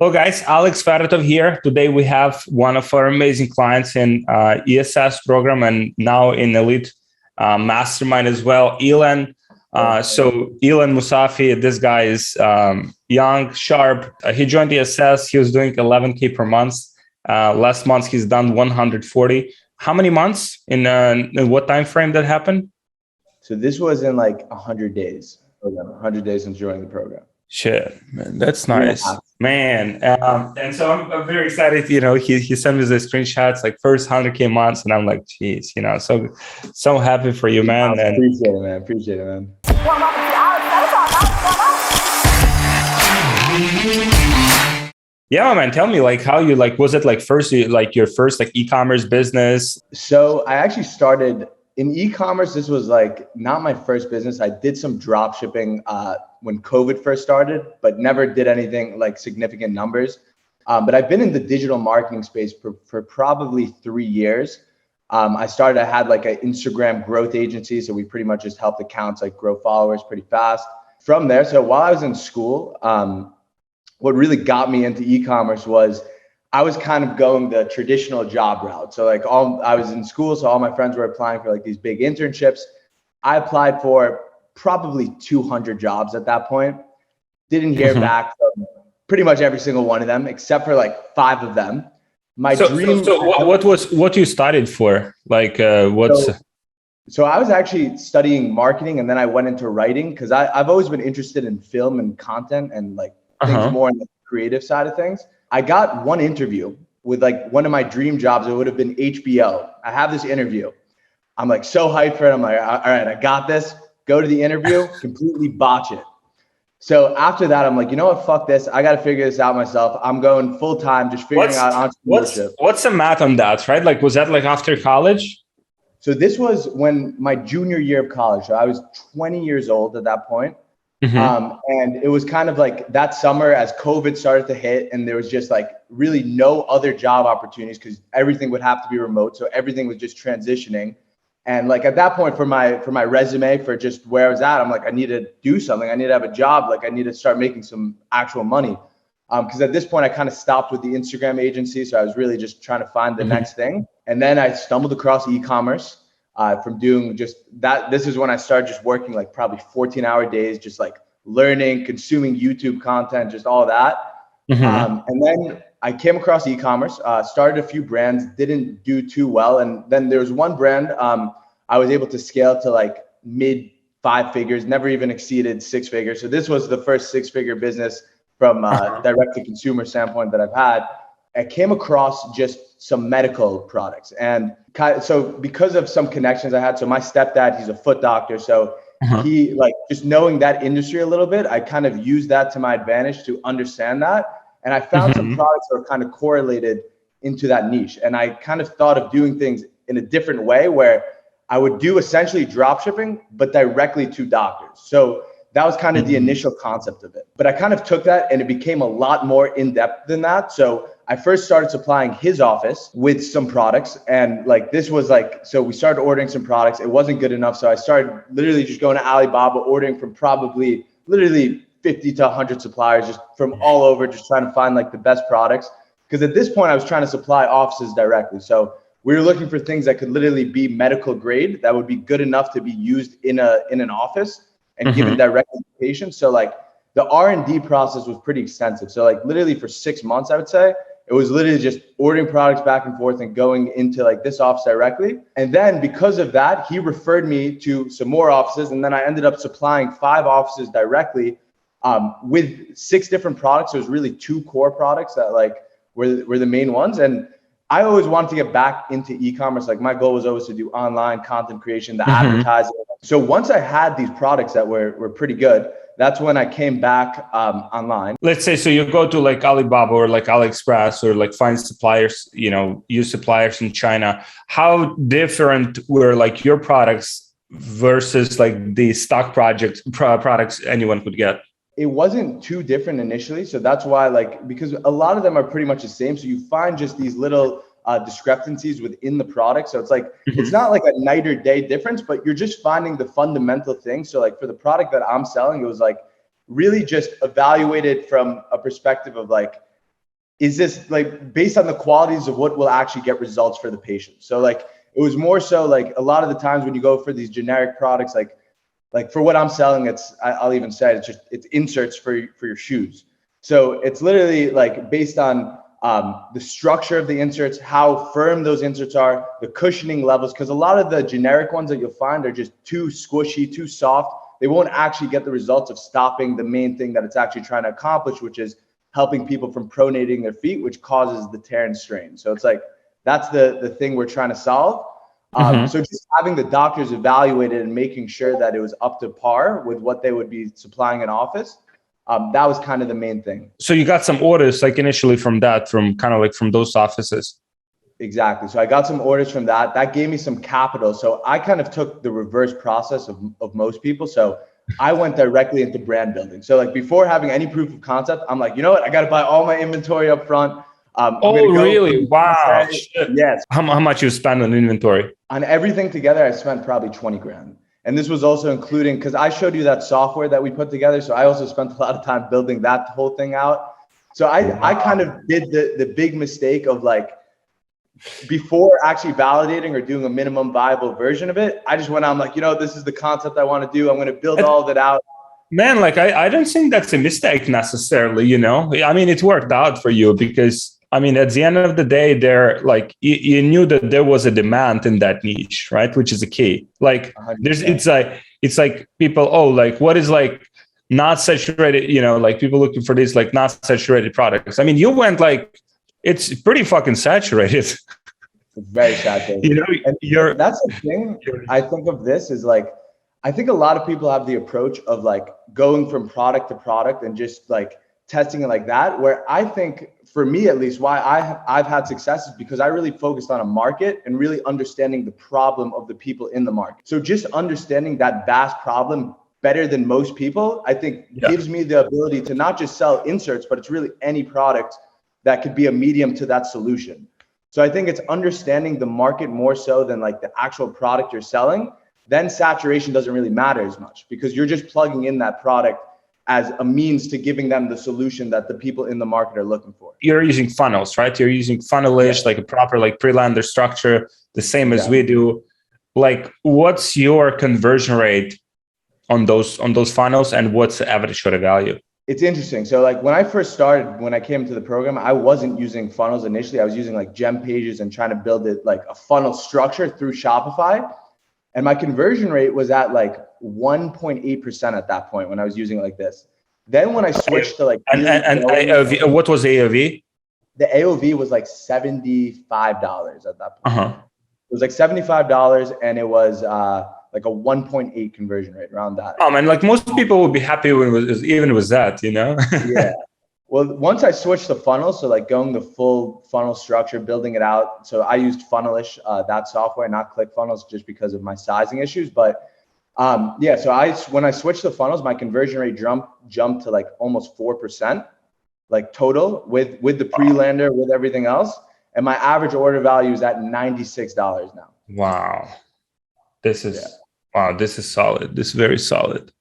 Hello, guys. Alex Fedotoff here. Today we have one of our amazing clients in ESS program and now in Elite Mastermind as well, Ilan. So Ilan Musafi, this guy is young, sharp. He joined ESS. He was doing 11K per month. Last month, he's done 140. How many months? In what time frame that happened? So this was in like 100 days. 100 days since joining the program. Shit, man, that's nice, man. And so I'm very excited. You know, he sent me the screenshots, like first 100K months, and I'm like, geez, you know, so happy for you, man. And appreciate it, man. Appreciate it, man. Yeah, man. Tell me, like, how you was it like first, like your first like e-commerce business? So I actually started in e-commerce. This was like not my first business. I did some drop shipping when COVID first started, but never did anything like significant numbers. But I've been in the digital marketing space for probably 3 years. I had like an Instagram growth agency. So we pretty much just helped accounts like grow followers pretty fast from there. So while I was in school, what really got me into e-commerce was I was kind of going the traditional job route. So like I was in school, so all my friends were applying for like these big internships. I applied for probably 200 jobs at that point. Didn't hear back from pretty much every single one of them, except for like 5 of them. What you studied for? Like So I was actually studying marketing, and then I went into writing because I've always been interested in film and content and like things more on the creative side of things. I got one interview with like one of my dream jobs. It would have been HBO. I have this interview. I'm like so hyped for it. I'm like, all right, I got this. Go to the interview, completely botch it. So after that, I'm like, you know what? Fuck this. I got to figure this out myself. I'm going full time, just figuring out entrepreneurship. What's the math on that, right? Like, was that like after college? So this was when my junior year of college. So I was 20 years old at that point. And it was kind of like that summer as COVID started to hit, and there was just like really no other job opportunities because everything would have to be remote. So everything was just transitioning. And like at that point for my resume, for just where I was at, I'm like, I need to do something. I need to have a job. Like I need to start making some actual money. Because at this point I kind of stopped with the Instagram agency. So I was really just trying to find the next thing. And then I stumbled across e-commerce from doing just that. This is when I started just working like probably 14-hour days, just like learning, consuming YouTube content, just all that. And then I came across e-commerce, started a few brands, didn't do too well. And then there was one brand I was able to scale to like mid 5 figures, never even exceeded 6 figures. So this was the first 6-figure business from direct to consumer standpoint that I've had. I came across just some medical products. And so because of some connections I had, so my stepdad, he's a foot doctor. So he like just knowing that industry a little bit, I kind of used that to my advantage to understand that. And I found some products that are kind of correlated into that niche. And I kind of thought of doing things in a different way where I would do essentially drop shipping, but directly to doctors. So that was kind of the initial concept of it. But I kind of took that and it became a lot more in depth than that. So I first started supplying his office with some products. And like, this was like, so we started ordering some products. It wasn't good enough. So I started literally just going to Alibaba, ordering from probably literally 50 to 100 suppliers just from all over, just trying to find like the best products. Because at this point I was trying to supply offices directly. So we were looking for things that could literally be medical grade, that would be good enough to be used in an office and given directly to patients. So like the R&D process was pretty extensive. So like literally for 6 months, I would say, it was literally just ordering products back and forth and going into like this office directly. And then because of that, he referred me to some more offices. And then I ended up supplying 5 offices directly with 6 different products. There's really 2 core products that like were the main ones. And I always wanted to get back into e-commerce. Like my goal was always to do online content creation, the advertising. So once I had these products that were pretty good, that's when I came back online. Let's say, so you go to like Alibaba or like AliExpress or like find suppliers, you know, use suppliers in China. How different were like your products versus like the stock products anyone could get? It wasn't too different initially. So that's why, like, because a lot of them are pretty much the same. So you find just these little discrepancies within the product. So it's like, it's not like a night or day difference, but you're just finding the fundamental thing. So like for the product that I'm selling, it was like really just evaluated from a perspective of like, is this like based on the qualities of what will actually get results for the patient? So like, it was more so like a lot of the times when you go for these generic products, like for what I'm selling, I'll even say it's inserts for your shoes. So it's literally like based on the structure of the inserts, how firm those inserts are, the cushioning levels, because a lot of the generic ones that you'll find are just too squishy, too soft. They won't actually get the results of stopping the main thing that it's actually trying to accomplish, which is helping people from pronating their feet, which causes the tear and strain. So it's like, that's the thing we're trying to solve. So just having the doctors evaluate it and making sure that it was up to par with what they would be supplying in office. That was kind of the main thing. So you got some orders like initially from those offices. Exactly. So I got some orders from that. That gave me some capital. So I kind of took the reverse process of most people. So I went directly into brand building. So like before having any proof of concept, I'm like, you know what? I got to buy all my inventory up front. Really? Wow. Yes. How much you spend on inventory? On everything together, I spent probably 20 grand. And this was also including, because I showed you that software that we put together. So I also spent a lot of time building that whole thing out. So I kind of did the big mistake of like, before actually validating or doing a minimum viable version of it, I just went out, I'm like, this is the concept I want to do. I'm going to build all of it out. Man, like I don't think that's a mistake necessarily, I mean, it worked out for you because I mean, at the end of the day, you knew that there was a demand in that niche, right? Which is a key. Like 100%. it's like people, what is like not saturated, like people looking for these like not saturated products. I mean, you went like, it's pretty fucking saturated. It's very saturated. And that's the thing I think of this is like, I think a lot of people have the approach of like going from product to product and just like testing it like that, where I think for me, at least, why I've had success is because I really focused on a market and really understanding the problem of the people in the market. So just understanding that vast problem better than most people, I think gives me the ability to not just sell inserts, but it's really any product that could be a medium to that solution. So I think it's understanding the market more so than like the actual product you're selling. Then saturation doesn't really matter as much because you're just plugging in that product as a means to giving them the solution that the people in the market are looking for. You're using funnels, right? You're using funnel-ish, like a proper like pre-lander structure, the same as we do. Like, what's your conversion rate on those funnels, and what's the average order value? It's interesting. So like when I first started, when I came to the program, I wasn't using funnels initially. I was using like gem pages and trying to build it like a funnel structure through Shopify. And my conversion rate was at like 1.8% at that point when I was using it like this. Then when I switched to like AOV, what was AOV? The AOV was like $75 at that point. It was like $75, and it was like a 1.8 conversion rate around that. And like most people would be happy when it was even with that, Yeah. Well, once I switched the funnel, so like going the full funnel structure, building it out. So I used Funnelish, that software, not ClickFunnels, just because of my sizing issues. But so when I switched the funnels, my conversion rate jumped to like almost 4%, like total with the pre-lander, with everything else. And my average order value is at $96 now. Wow. This is solid. This is very solid.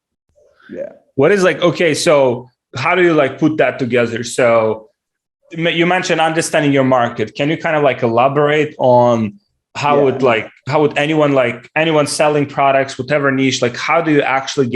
Yeah. What is like, okay, so how do you like put that together? So you mentioned understanding your market. Can you kind of like elaborate on how would anyone selling products, whatever niche, like what do you actually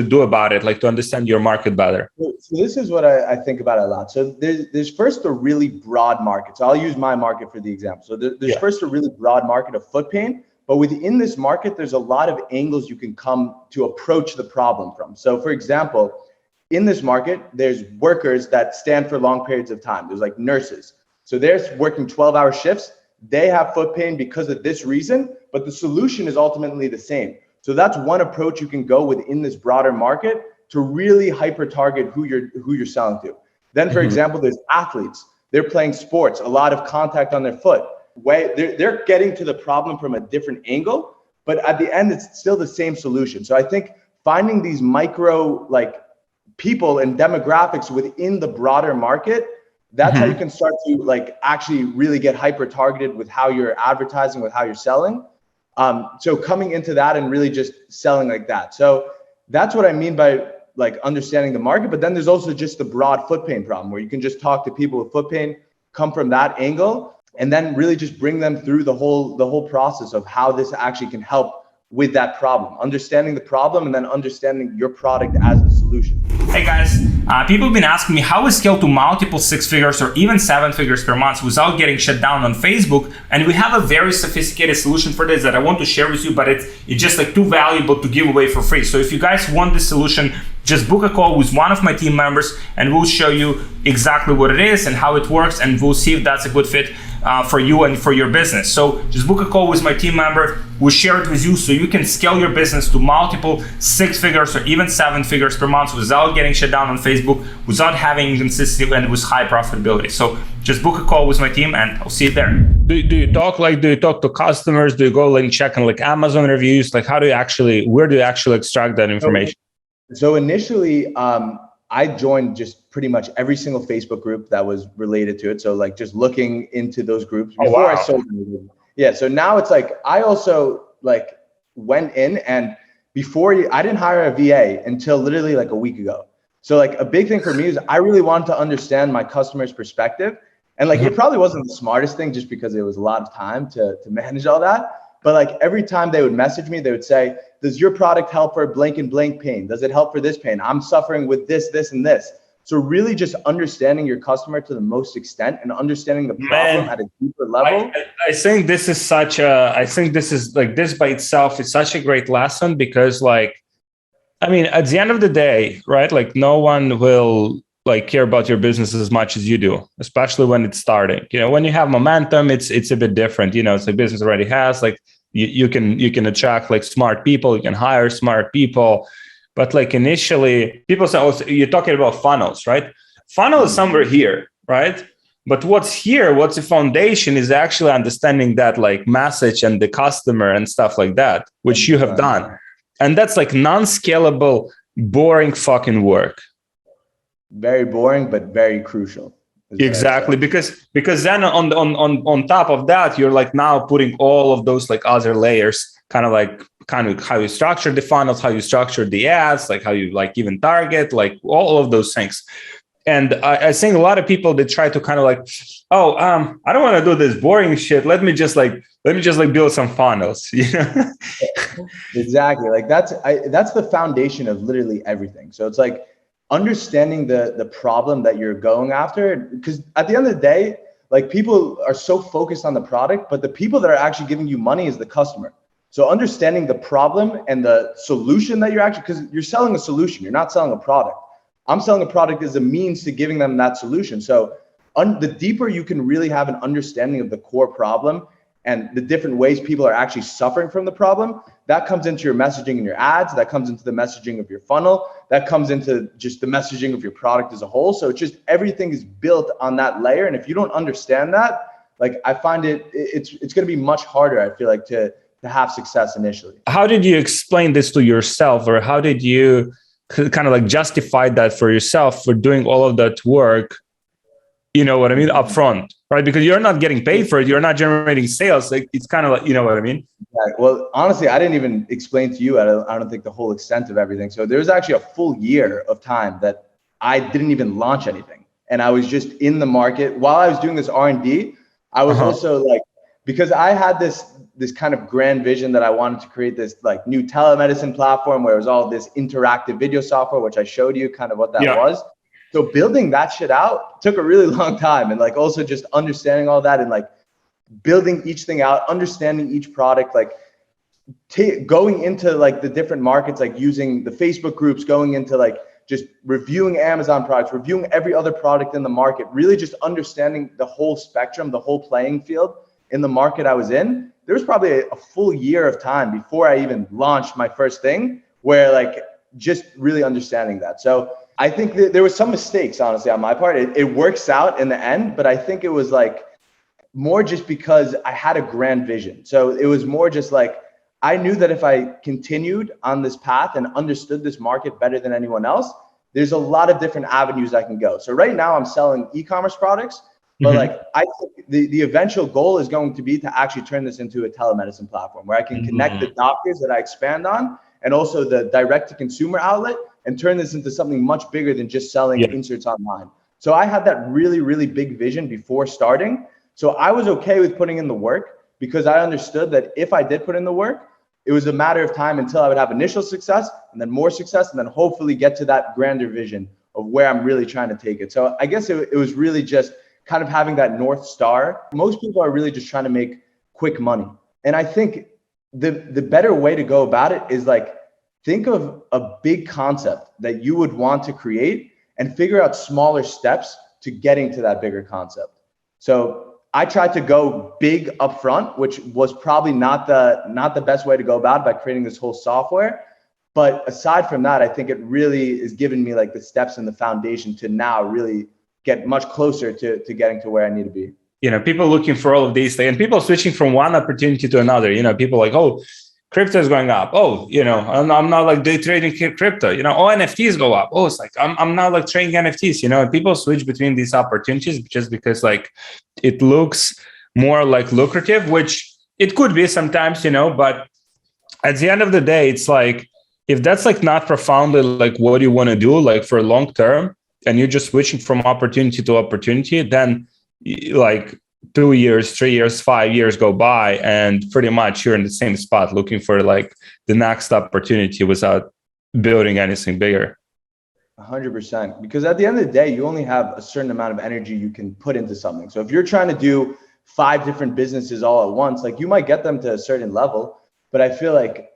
do about it? Like to understand your market better? So this is what I think about a lot. So there's first a really broad market. So I'll use my market for the example. So there's first a really broad market of foot pain, but within this market, there's a lot of angles you can come to approach the problem from. So for example, in this market, there's workers that stand for long periods of time. There's like nurses. So they're working 12-hour shifts. They have foot pain because of this reason, but the solution is ultimately the same. So that's one approach you can go within this broader market to really hyper target who you're selling to. Then, for example, there's athletes. They're playing sports, a lot of contact on their foot. They're getting to the problem from a different angle, but at the end, it's still the same solution. So I think finding these micro like people and demographics within the broader market, that's how you can start to like actually really get hyper targeted with how you're advertising, with how you're selling. So coming into that and really just selling like that. So that's what I mean by like understanding the market, but then there's also just the broad foot pain problem where you can just talk to people with foot pain, come from that angle, and then really just bring them through the whole process of how this actually can help with that problem, understanding the problem and then understanding your product as a solution. Hey guys, people have been asking me how we scale to multiple 6 figures or even 7 figures per month without getting shut down on Facebook. And we have a very sophisticated solution for this that I want to share with you, but it's just like too valuable to give away for free. So if you guys want this solution, just book a call with one of my team members and we'll show you exactly what it is and how it works, and we'll see if that's a good fit for you and for your business. So just book a call with my team member. We'll share it with you so you can scale your business to multiple 6 figures or even 7 figures per month without getting shut down on Facebook, without having inconsistency, and with high profitability. So just book a call with my team and I'll see you there. Do you talk to customers? Do you go and check on like Amazon reviews? Like where do you actually extract that information? So initially, I joined just pretty much every single Facebook group that was related to it. So like just looking into those groups before I sold them. Yeah. So now it's like, I also like went in, and I didn't hire a VA until literally like a week ago. So like a big thing for me is I really wanted to understand my customer's perspective. And like, it probably wasn't the smartest thing just because it was a lot of time to manage all that. But like every time they would message me, they would say, does your product help for blank and blank pain? Does it help for this pain? I'm suffering with this, this, and this. So really just understanding your customer to the most extent and understanding the problem at a deeper level. I think this is this by itself is such a great lesson, because like, I mean, at the end of the day, right? Like no one will like care about your business as much as you do, especially when it's starting. You know, when you have momentum, it's a bit different. You know, it's like business already has like, you can attract like smart people, you can hire smart people. But like initially people say, oh, so you're talking about funnels, right? Funnel is somewhere here, right? But what's the foundation is actually understanding that like message and the customer and stuff like that, which you have done. And that's like non-scalable, boring fucking work. Very boring, but very crucial. Exactly, because then on top of that, you're like now putting all of those like other layers, kind of how you structure the funnels, how you structure the ads, like how you like even target, like all of those things. And I think a lot of people, they try to kind of like, I don't want to do this boring shit. Let me just build some funnels, you know? Exactly. Like that's the foundation of literally everything. So it's like understanding the problem that you're going after, because at the end of the day, like people are so focused on the product, but the people that are actually giving you money is the customer. So understanding the problem and the solution that because you're selling a solution, you're not selling a product. I'm selling a product as a means to giving them that solution. So the deeper you can really have an understanding of the core problem and the different ways people are actually suffering from the problem, that comes into your messaging and your ads, that comes into the messaging of your funnel, that comes into just the messaging of your product as a whole. So it's just everything is built on that layer. And if you don't understand that, like I find it's going to be much harder, I feel like, to have success initially. How did you explain this to yourself, or how did you kind of like justify that for yourself for doing all of that work? You know what I mean? Upfront, right? Because you're not getting paid for it. You're not generating sales. Like it's kind of like, you know what I mean? Yeah, well, honestly, I didn't even explain to you, I don't think the whole extent of everything. So there was actually a full year of time that I didn't even launch anything. And I was just in the market while I was doing this R&D. I was also like, because I had this kind of grand vision that I wanted to create this like new telemedicine platform where it was all this interactive video software, which I showed you kind of what that was. So building that shit out took a really long time, and like also just understanding all that and like building each thing out, understanding each product, like going into like the different markets, like using the Facebook groups, going into like just reviewing Amazon products, reviewing every other product in the market, really just understanding the whole spectrum, the whole playing field in the market I was in. There was probably a full year of time before I even launched my first thing, where like just really understanding that. So I think that there was some mistakes, honestly, on my part. It works out in the end, but I think it was like more just because I had a grand vision. So it was more just like, I knew that if I continued on this path and understood this market better than anyone else, there's a lot of different avenues I can go. So right now I'm selling e-commerce products, but like I think the eventual goal is going to be to actually turn this into a telemedicine platform where I can connect the doctors that I expand on and also the direct to consumer outlet, and turn this into something much bigger than just selling inserts online. So I had that really, really big vision before starting. So I was okay with putting in the work because I understood that if I did put in the work, it was a matter of time until I would have initial success and then more success and then hopefully get to that grander vision of where I'm really trying to take it. So I guess it was really just kind of having that North Star. Most people are really just trying to make quick money. And I think the better way to go about it is like, think of a big concept that you would want to create and figure out smaller steps to getting to that bigger concept. So I tried to go big upfront, which was probably not the best way to go about it by creating this whole software. But aside from that, I think it really is giving me like the steps and the foundation to now really get much closer to getting to where I need to be. People looking for all of these things and people switching from one opportunity to another. People like, oh, crypto is going up. Oh, I'm not like day trading crypto. Oh, NFTs go up. Oh, it's like I'm not like trading NFTs. And people switch between these opportunities just because like it looks more like lucrative, which it could be sometimes, but at the end of the day, it's like if that's like not profoundly like what you want to do, like for long term, and you're just switching from opportunity to opportunity, then like 2 years, 3 years, 5 years go by and pretty much you're in the same spot looking for like the next opportunity without building anything bigger. 100%. Because at the end of the day, you only have a certain amount of energy you can put into something. So if you're trying to do 5 different businesses all at once, like you might get them to a certain level, but I feel like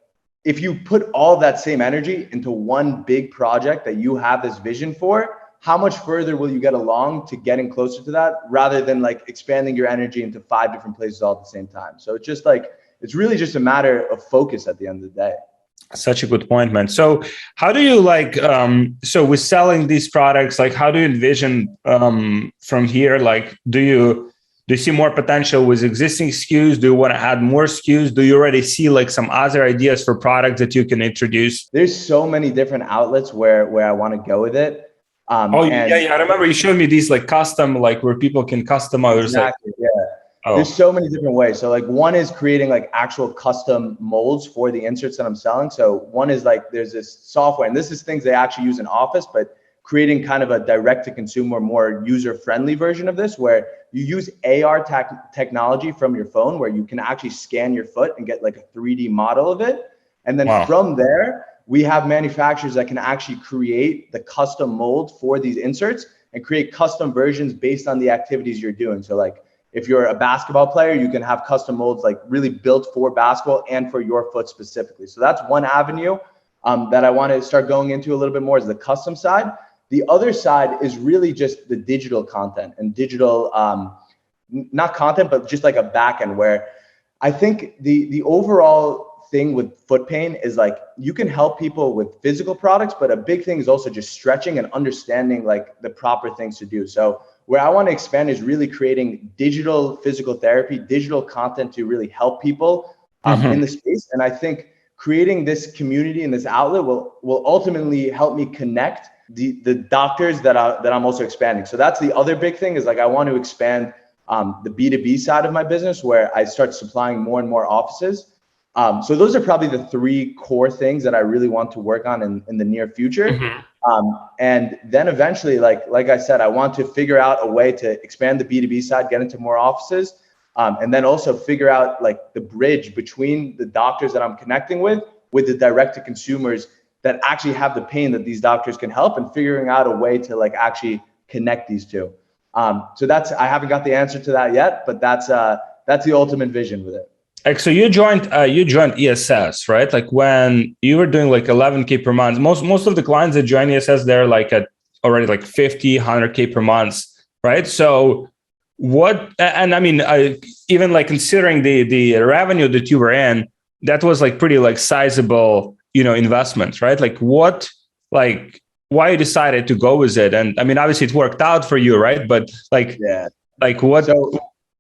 if you put all that same energy into one big project that you have this vision for, how much further will you get along to getting closer to that rather than like expanding your energy into 5 different places all at the same time? So it's just like, it's really just a matter of focus at the end of the day. Such a good point, man. So how do you like, so with selling these products, like how do you envision from here? Like, do you see more potential with existing SKUs? Do you want to add more SKUs? Do you already see like some other ideas for products that you can introduce? There's so many different outlets where I want to go with it. I remember you showed me these like custom, like where people can customize. Exactly. Yeah. Oh. There's so many different ways. So like one is creating like actual custom molds for the inserts that I'm selling. So one is like there's this software, and this is things they actually use in Office, but creating kind of a direct to consumer, more user friendly version of this, where you use AR technology from your phone, where you can actually scan your foot and get like a 3D model of it. And then from there, we have manufacturers that can actually create the custom mold for these inserts and create custom versions based on the activities you're doing. So like if you're a basketball player, you can have custom molds like really built for basketball and for your foot specifically. So that's one avenue that I want to start going into a little bit more, is the custom side. The other side is really just the digital content and digital, not content, but just like a backend, where I think the overall thing with foot pain is like you can help people with physical products, but a big thing is also just stretching and understanding like the proper things to do. So where I want to expand is really creating digital physical therapy, digital content to really help people in the space. And I think creating this community and this outlet will ultimately help me connect the doctors that I'm also expanding. So that's the other big thing, is like I want to expand the B2B side of my business, where I start supplying more and more offices. So those are probably the 3 core things that I really want to work on in the near future. And then eventually, like I said, I want to figure out a way to expand the B2B side, get into more offices, and then also figure out like the bridge between the doctors that I'm connecting with the direct to consumers that actually have the pain that these doctors can help, and figuring out a way to like actually connect these two. So I haven't got the answer to that yet, but that's the ultimate vision with it. Like, so you joined ESS, right? Like when you were doing like 11K per month, most of the clients that join ESS, they're like at already like 50, 100K per month, right? So what, and I mean, even like considering the revenue that you were in, that was like pretty like sizable, investments, right? Like what, like why you decided to go with it? And I mean, obviously it worked out for you, right? But like, like what?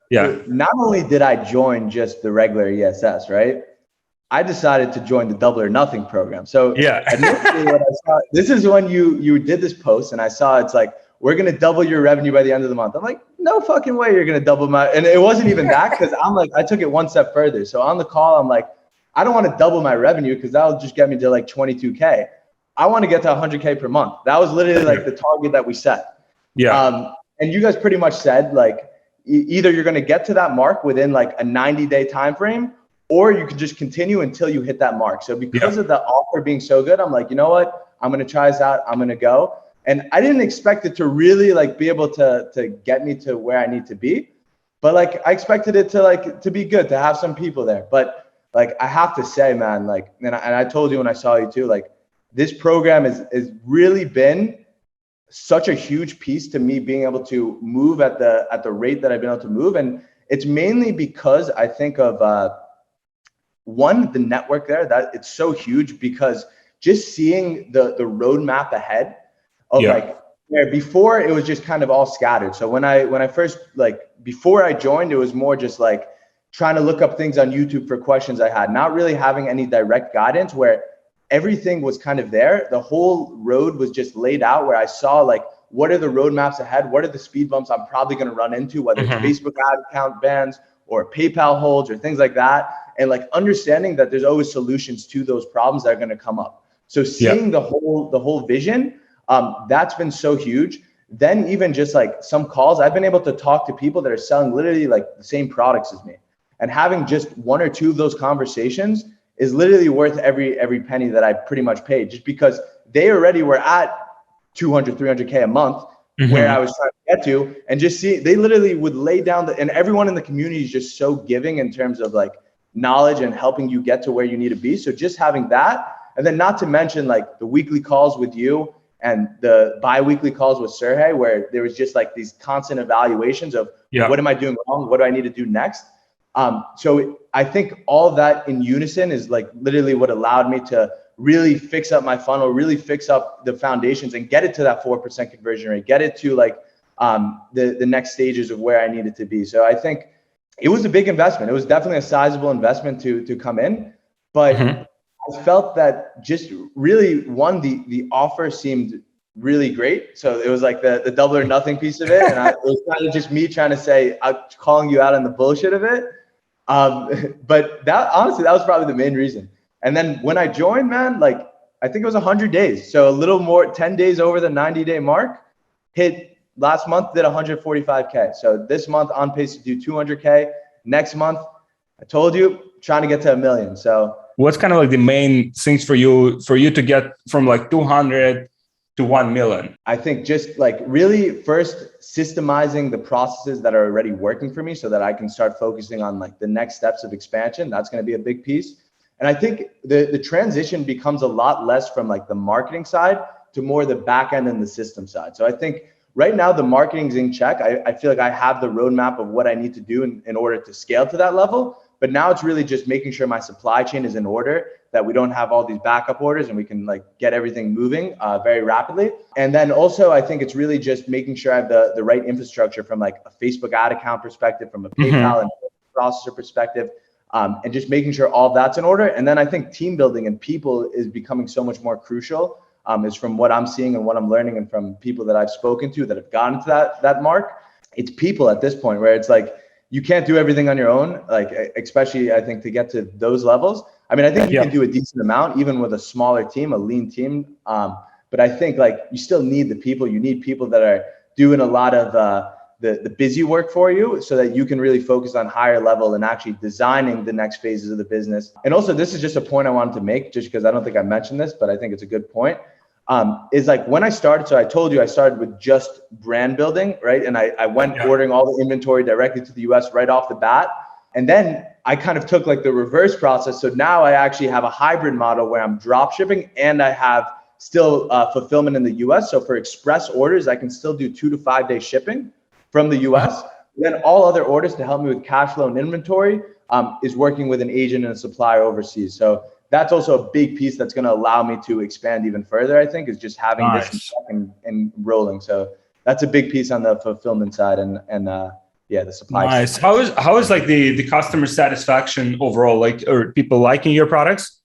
Not only did I join just the regular ESS, right? I decided to join the Double or Nothing program. So initially what I saw, this is when you did this post, and I saw it's like, we're going to double your revenue by the end of the month. I'm like, no fucking way you're going to double my, and it wasn't even that, because I'm like, I took it one step further. So on the call, I'm like, I don't want to double my revenue because that'll just get me to like 22K. I want to get to 100K per month. That was literally like the target that we set. Yeah. And you guys pretty much said like, either you're going to get to that mark within like a 90-day time frame, or you could just continue until you hit that mark. So because of the offer being so good, I'm like, you know what? I'm going to try this out. I'm going to go. And I didn't expect it to really like be able to get me to where I need to be. But like, I expected it to be good, to have some people there. But like, I have to say, man, like, and I told you when I saw you too, like this program is really been such a huge piece to me being able to move at the rate that I've been able to move. And it's mainly because I think of one, the network there, that it's so huge, because just seeing the roadmap ahead of like where before it was just kind of all scattered. So when I first, like before I joined, it was more just like trying to look up things on YouTube for questions I had, not really having any direct guidance, where everything was kind of there. The whole road was just laid out, where I saw like, what are the roadmaps ahead? What are the speed bumps I'm probably going to run into, whether it's Facebook ad account bans or PayPal holds or things like that. And like understanding that there's always solutions to those problems that are going to come up. So seeing the whole vision, that's been so huge. Then even just like some calls, I've been able to talk to people that are selling literally like the same products as me. And having just one or two of those conversations is literally worth every penny that I pretty much paid, just because they already were at 200, 300K a month, where I was trying to get to, and just see, they literally would lay down and everyone in the community is just so giving in terms of like knowledge and helping you get to where you need to be. So just having that, and then not to mention like the weekly calls with you and the bi-weekly calls with Sergey, where there was just like these constant evaluations of what am I doing wrong? What do I need to do next? So I think all of that in unison is like literally what allowed me to really fix up my funnel, really fix up the foundations and get it to that 4% conversion rate, get it to like the next stages of where I needed to be. So I think it was a big investment. It was definitely a sizable investment to come in, but I felt that just really the offer seemed really great. So it was like the double or nothing piece of it. And it was kind of just me trying to say, I'm calling you out on the bullshit of it. But that honestly, that was probably the main reason. And then when I joined, man, like I think it was 100 days. So a little more, 10 days over the 90-day mark, hit last month, did 145K. So this month on pace to do 200K. Next month, I told you, trying to get to 1 million. So what's kind of like the main things for you to get from like 200 to 1 million? I think just like really first systemizing the processes that are already working for me so that I can start focusing on like the next steps of expansion. That's going to be a big piece. And I think the transition becomes a lot less from like the marketing side to more the back end and the system side. So I think right now the marketing's in check. I feel like I have the roadmap of what I need to do in order to scale to that level. But now it's really just making sure my supply chain is in order, that we don't have all these backup orders and we can like get everything moving very rapidly. And then also, I think it's really just making sure I have the right infrastructure from like a Facebook ad account perspective, from a PayPal and processor perspective, and just making sure all that's in order. And then I think team building and people is becoming so much more crucial, is from what I'm seeing and what I'm learning and from people that I've spoken to that have gotten to that mark. It's people at this point where it's like, you can't do everything on your own, like especially I think to get to those levels. I mean, I think you can do a decent amount even with a smaller team, a lean team. But I think like you still need the people. You need people that are doing a lot of the busy work for you so that you can really focus on higher level and actually designing the next phases of the business. And also, this is just a point I wanted to make just because I don't think I mentioned this, but I think it's a good point. Is like when I started, so I told you I started with just brand building, right? And I went ordering all the inventory directly to the US right off the bat. And then I kind of took like the reverse process. So now I actually have a hybrid model where I'm drop shipping and I have still fulfillment in the US. So for express orders, I can still do 2 to 5 day shipping from the US. Then all other orders to help me with cash flow and inventory is working with an agent and a supplier overseas. So that's also a big piece that's going to allow me to expand even further, I think, is just having this and rolling. So that's a big piece on the fulfillment side and the supply. Nice. How is like the customer satisfaction overall? Like, are people liking your products?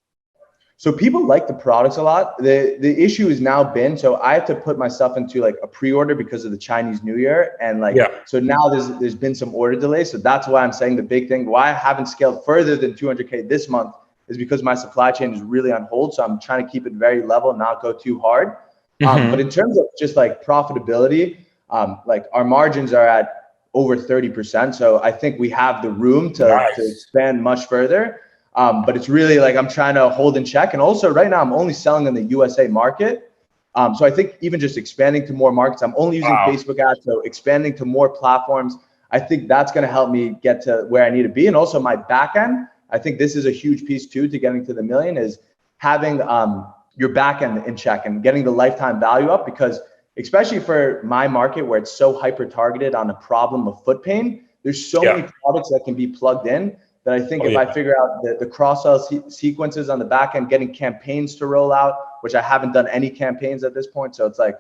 So people like the products a lot. The issue has now been, so I have to put my stuff into like a pre-order because of the Chinese New Year. And like, so now there's been some order delays. So that's why I'm saying the big thing, why I haven't scaled further than 200K this month is because my supply chain is really on hold. So I'm trying to keep it very level, not go too hard. But in terms of just like profitability, like our margins are at over 30%. So I think we have the room to expand much further. But it's really like I'm trying to hold in check. And also right now I'm only selling in the USA market. So I think even just expanding to more markets, I'm only using Facebook ads. So expanding to more platforms, I think that's going to help me get to where I need to be. And also my back end, I think this is a huge piece too to getting to the million, is having your back end in check and getting the lifetime value up, because especially for my market where it's so hyper targeted on a problem of foot pain, there's so many products that can be plugged in that I think I figure out the cross-sell sequences on the back end, getting campaigns to roll out, which I haven't done any campaigns at this point. So it's like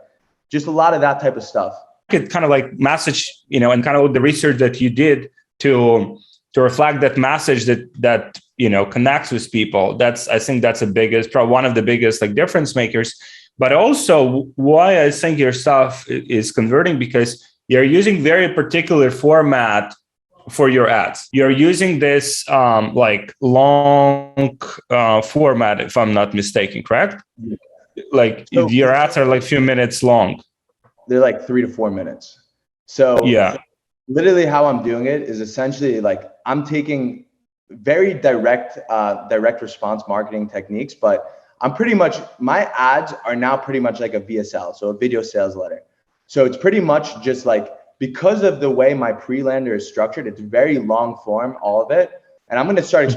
just a lot of that type of stuff. It kind of like message, and kind of the research that you did to reflect that message that connects with people. I think that's probably one of the biggest like difference makers. But also why I think your stuff is converting, because you're using very particular format for your ads. You're using this like long format, if I'm not mistaken, correct? Yeah. Like so, your ads are like a few minutes long. They're like 3 to 4 minutes. So literally how I'm doing it is essentially like I'm taking very direct response marketing techniques, but I'm pretty much, my ads are now pretty much like a VSL, so a video sales letter. So it's pretty much just like, because of the way my pre-lander is structured, it's very long form, all of it. And I'm going to start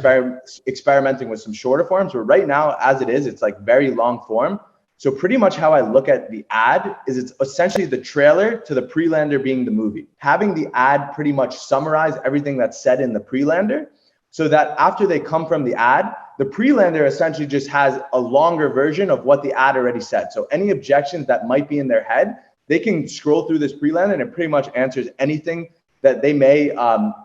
experimenting with some shorter forms, but right now, as it is, it's like very long form. So pretty much how I look at the ad is it's essentially the trailer to the pre-lander being the movie. Having the ad pretty much summarize everything that's said in the pre-lander, so that after they come from the ad, the pre-lander essentially just has a longer version of what the ad already said. So any objections that might be in their head, they can scroll through this pre-lander and it pretty much answers anything that they may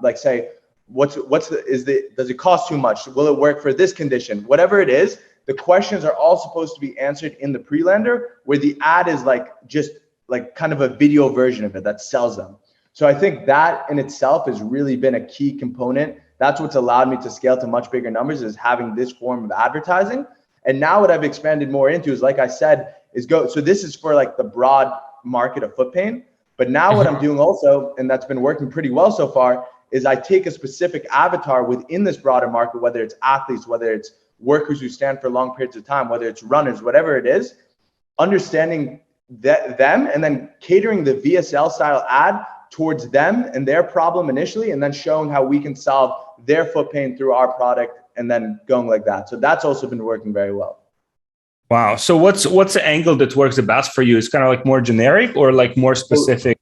like say, does it cost too much? Will it work for this condition? Whatever it is, the questions are all supposed to be answered in the pre-lander, where the ad is like just like kind of a video version of it that sells them. So I think that in itself has really been a key component. That's what's allowed me to scale to much bigger numbers, is having this form of advertising. And now what I've expanded more into is, like I said, so this is for like the broad market of foot pain. But now what I'm doing also, and that's been working pretty well so far, is I take a specific avatar within this broader market, whether it's athletes, whether it's workers who stand for long periods of time, whether it's runners, whatever it is, understanding them and then catering the VSL style ad towards them and their problem initially, and then showing how we can solve their foot pain through our product, and then going like that. So that's also been working very well. Wow. So what's the angle that works the best for you? It's kind of like more generic or like more specific?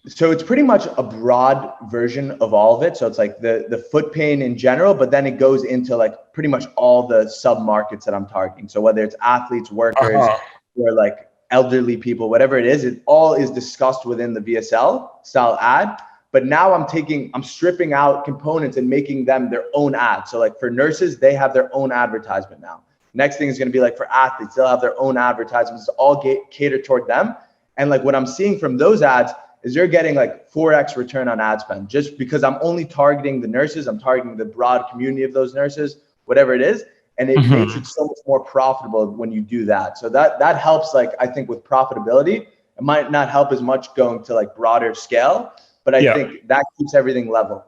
So it's pretty much a broad version of all of it. So it's like the foot pain in general, but then it goes into like pretty much all the sub markets that I'm targeting. So whether it's athletes, workers, or like elderly people, whatever it is, it all is discussed within the VSL style ad. But now I'm stripping out components and making them their own ad. So like for nurses, they have their own advertisement now. Next thing is going to be like for athletes, they'll have their own advertisements, all catered toward them. And like what I'm seeing from those ads is they're getting like 4x return on ad spend, just because I'm only targeting the nurses. I'm targeting the broad community of those nurses, whatever it is. And it makes it so much more profitable when you do that. So that helps, like, I think with profitability. It might not help as much going to like broader scale, but I think that keeps everything level.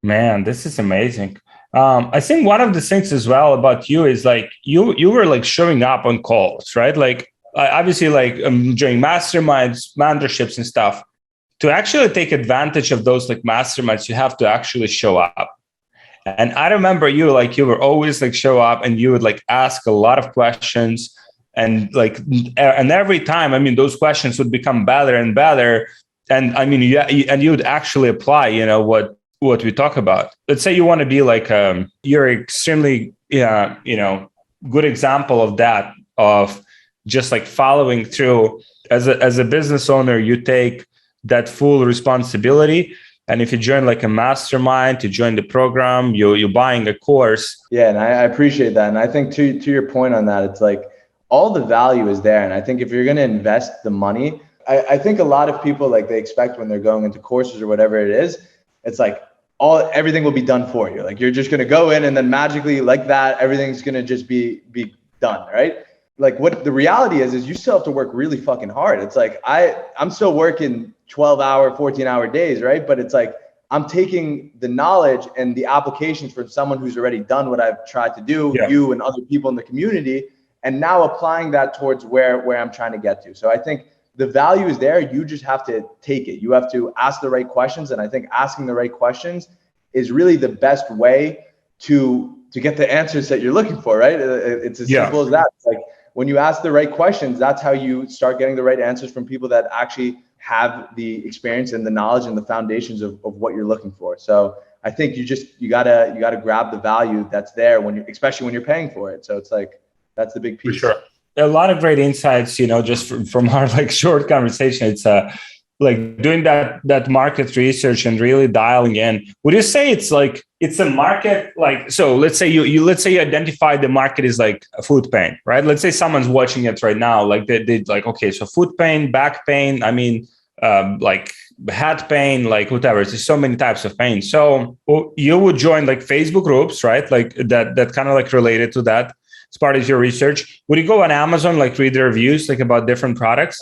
Man, this is amazing. I think one of the things as well about you is like you were like showing up on calls, right? Like obviously like during masterminds, mentorships and stuff. To actually take advantage of those like masterminds, you have to actually show up. And I remember you were always like show up and you would like ask a lot of questions, and like, and every time, I mean, those questions would become better and better. And I mean, you would actually apply, what we talk about. Let's say you want to be like, you're extremely, good example of that, of just like following through as a business owner. You take that full responsibility. And if you join like a mastermind, to join the program, you're buying a course. Yeah, and I appreciate that. And I think to your point on that, it's like all the value is there. And I think if you're going to invest the money, I think a lot of people, like, they expect when they're going into courses or whatever it is, it's like everything will be done for you. Like you're just going to go in and then magically like that, everything's going to just be done. Right. Like what the reality is you still have to work really fucking hard. It's like, I'm still working 12-hour, 14-hour days. Right. But it's like, I'm taking the knowledge and the applications from someone who's already done what I've tried to do, you and other people in the community, and now applying that towards where I'm trying to get to. So I think the value is there. You just have to take it. You have to ask the right questions. And I think asking the right questions is really the best way to get the answers that you're looking for, right? It's as simple as that. It's like when you ask the right questions, that's how you start getting the right answers from people that actually have the experience and the knowledge and the foundations of what you're looking for. So I think you gotta grab the value that's there especially when you're paying for it. So it's like, that's the big piece. For sure. A lot of great insights, just from our like short conversation. It's like doing that market research and really dialing in. Would you say it's a market like, so let's say you identify the market is like a foot pain, right? Let's say someone's watching it right now, like they like, okay, so foot pain, back pain, like head pain, like whatever. There's so many types of pain. So you would join like Facebook groups, right? Like that kind of like related to that. As part of your research, would you go on Amazon, like read the reviews, like about different products?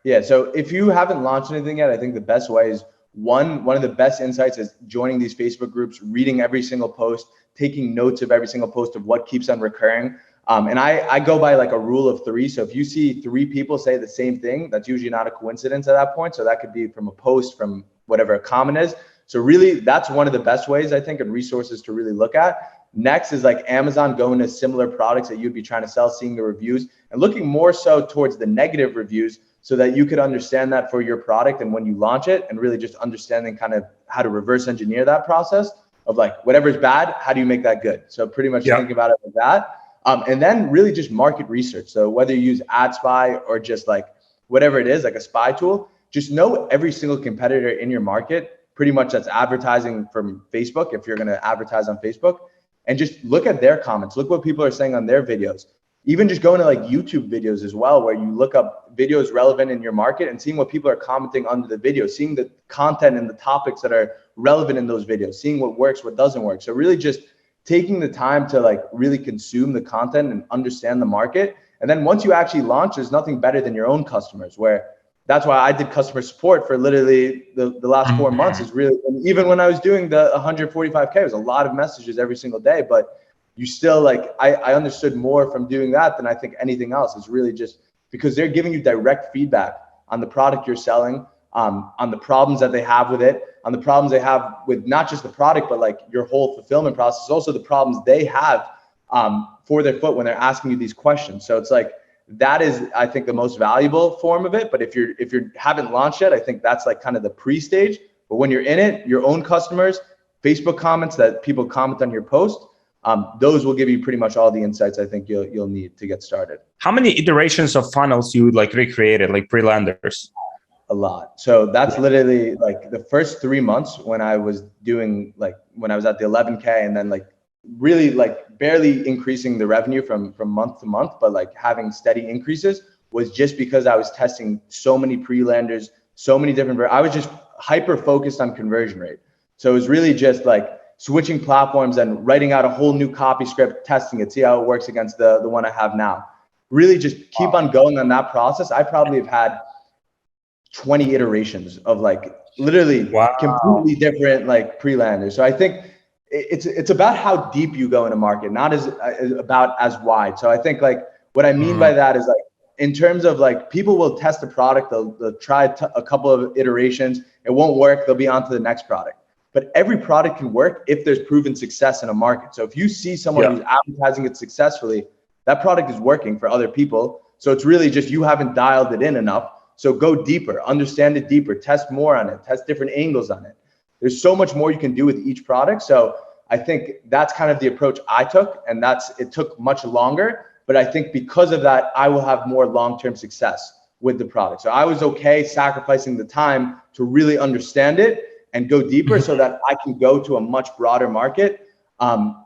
Yeah. So if you haven't launched anything yet, I think the best way is one of the best insights is joining these Facebook groups, reading every single post, taking notes of every single post of what keeps on recurring. And I go by like a rule of 3. So if you see 3 people say the same thing, that's usually not a coincidence at that point. So that could be from a post, from whatever a comment is. So really, that's one of the best ways, I think, and resources to really look at. Next is like Amazon, going to similar products that you'd be trying to sell, seeing the reviews and looking more so towards the negative reviews so that you could understand that for your product. And when you launch it, and really just understanding kind of how to reverse engineer that process of like whatever's bad, how do you make that good? So pretty much think about it like that. And then really just market research. So whether you use AdSpy or just like whatever it is, like a spy tool, just know every single competitor in your market, pretty much that's advertising from Facebook, if you're going to advertise on Facebook. And just look at their comments. Look what people are saying on their videos. Even just going to like YouTube videos as well, where you look up videos relevant in your market and seeing what people are commenting under the video, seeing the content and the topics that are relevant in those videos, seeing what works, what doesn't work. So really just taking the time to like really consume the content and understand the market. And then once you actually launch, there's nothing better than your own customers, where that's why I did customer support for literally the last 4 months. Is really, and even when I was doing the 145K, it was a lot of messages every single day, but you still like, I understood more from doing that than I think anything else. It's really just because they're giving you direct feedback on the product you're selling, on the problems that they have with it, on the problems they have with not just the product, but like your whole fulfillment process, also the problems they have for their foot when they're asking you these questions. So it's like, that is, I think, the most valuable form of it. But if you haven't launched yet, I think that's like kind of the pre-stage. But when you're in it, your own customers, Facebook comments that people comment on your post, those will give you pretty much all the insights I think you'll need to get started. How many iterations of funnels you like recreated, like pre-landers? A lot. So that's literally like the first 3 months when I was doing like, when I was at the 11K, and then like really like barely increasing the revenue from month to month, but like having steady increases, was just because I was testing so many pre-landers, so many different, I was just hyper focused on conversion rate. So it was really just like switching platforms and writing out a whole new copy script, testing it, see how it works against the one I have now. Really just keep on going on that process. I probably have had 20 iterations of like literally completely different like pre-landers. So I think it's about how deep you go in a market, not as about as wide. So I think like what I mean by that is like, in terms of like, people will test a product, they'll try a couple of iterations, it won't work, they'll be on to the next product. But every product can work if there's proven success in a market. So if you see someone who's advertising it successfully, that product is working for other people. So it's really just, you haven't dialed it in enough. So go deeper, understand it deeper, test more on it, test different angles on it. There's so much more you can do with each product. So I think that's kind of the approach I took, and it took much longer, but I think because of that, I will have more long-term success with the product. So I was okay sacrificing the time to really understand it and go deeper so that I can go to a much broader market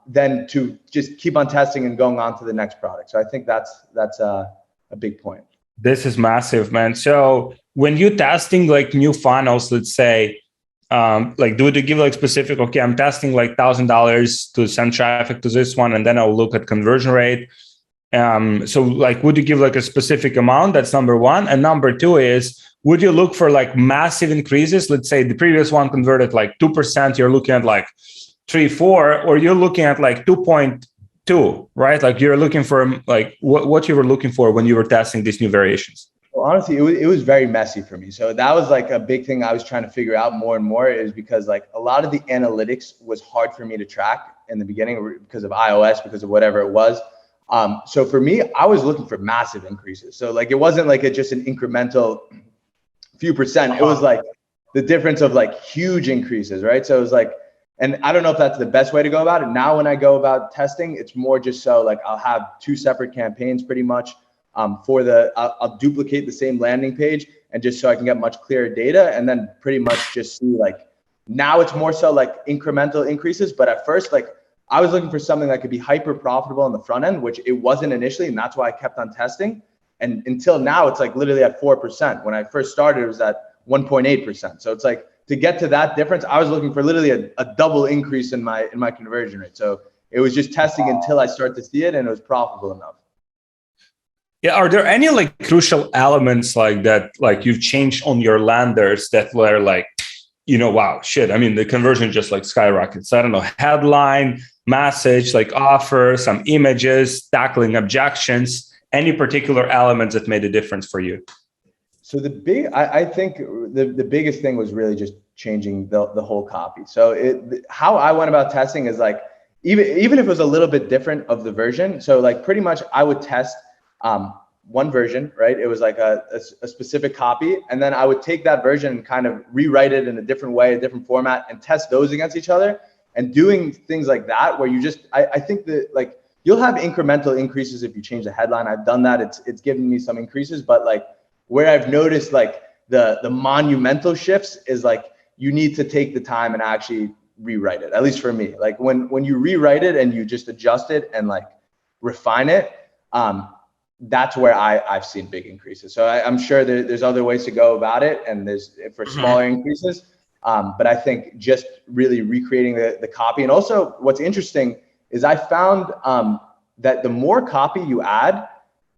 than to just keep on testing and going on to the next product. So I think that's a big point. This is massive, man. So when you're testing like new funnels, let's say, like, do they give like specific, okay, I'm testing like $1,000 to send traffic to this one, and then I'll look at conversion rate. So like, would you give like a specific amount? That's number one. And number two is, would you look for like massive increases? Let's say the previous one converted like 2%, you're looking at like 3, 4, or you're looking at like 2.2, right? Like you're looking for like what you were looking for when you were testing these new variations. Well, honestly, it was very messy for me. So that was like a big thing I was trying to figure out more and more, is because like a lot of the analytics was hard for me to track in the beginning because of iOS, because of whatever it was. So for me, I was looking for massive increases. So like, it wasn't like just an incremental few percent. It was like the difference of like huge increases, right? So it was like, and I don't know if that's the best way to go about it. Now, when I go about testing, it's more just so like I'll have 2 separate campaigns pretty much. I'll duplicate the same landing page, and just so I can get much clearer data, and then pretty much just see like, now it's more so like incremental increases. But at first, like I was looking for something that could be hyper profitable on the front end, which it wasn't initially. And that's why I kept on testing. And until now, it's like literally at 4%. When I first started, it was at 1.8%. So it's like, to get to that difference, I was looking for literally a double increase in my conversion rate. So it was just testing until I start to see it, and it was profitable enough. Yeah. Are there any like crucial elements like that, like you've changed on your landers that were like, wow, shit, I mean, the conversion just like skyrockets? I don't know, headline, message, like offer, some images, tackling objections, any particular elements that made a difference for you? So I think the biggest thing was really just changing the whole copy. So how I went about testing is like, even if it was a little bit different of the version. So like pretty much I would test one version, right? It was like a specific copy. And then I would take that version and kind of rewrite it in a different way, a different format, and test those against each other. And doing things like that, where you just, I think that like, you'll have incremental increases if you change the headline. I've done that. It's given me some increases, but like where I've noticed like the monumental shifts is like, you need to take the time and actually rewrite it. At least for me, like when you rewrite it and you just adjust it and like refine it, that's where I've seen big increases. So I'm sure there's other ways to go about it, and there's for smaller increases. But I think just really recreating the copy. And also what's interesting is I found that the more copy you add,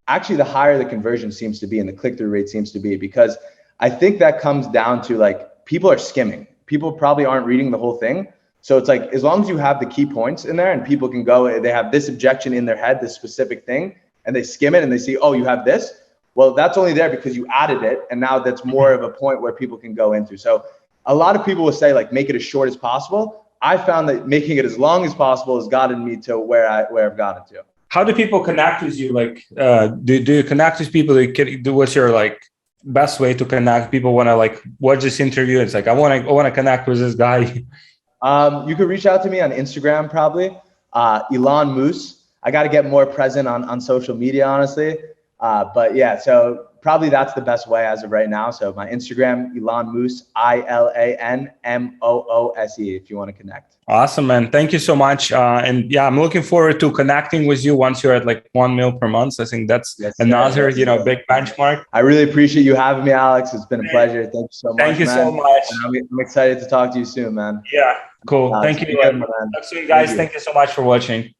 actually the higher the conversion seems to be and the click-through rate seems to be, because I think that comes down to like, people are skimming. People probably aren't reading the whole thing. So it's like, as long as you have the key points in there and people can go, they have this objection in their head, this specific thing, and they skim it and they see, oh, you have this. Well, that's only there because you added it. And now that's more of a point where people can go into. So a lot of people will say like, make it as short as possible. I found that making it as long as possible has gotten me to where I've gotten to. How do people connect with you? Like, do you connect with people? What's your like best way to connect? People want to like watch this interview. It's like, I want to connect with this guy. You could reach out to me on Instagram, probably. Ilan Moose. I got to get more present on social media, honestly. But yeah, so probably that's the best way as of right now. So my Instagram, Ilan Moose, ILAN MOOSE, if you want to connect. Awesome, man. Thank you so much. And yeah, I'm looking forward to connecting with you once you're at like 1 mil per month. I think that's another, big benchmark. I really appreciate you having me, Alex. It's been a pleasure. Thank you so much. Thank you so much. I'm excited to talk to you soon, man. Yeah, cool. Thank you. Good, man. Talk soon, guys. Thank you so much for watching.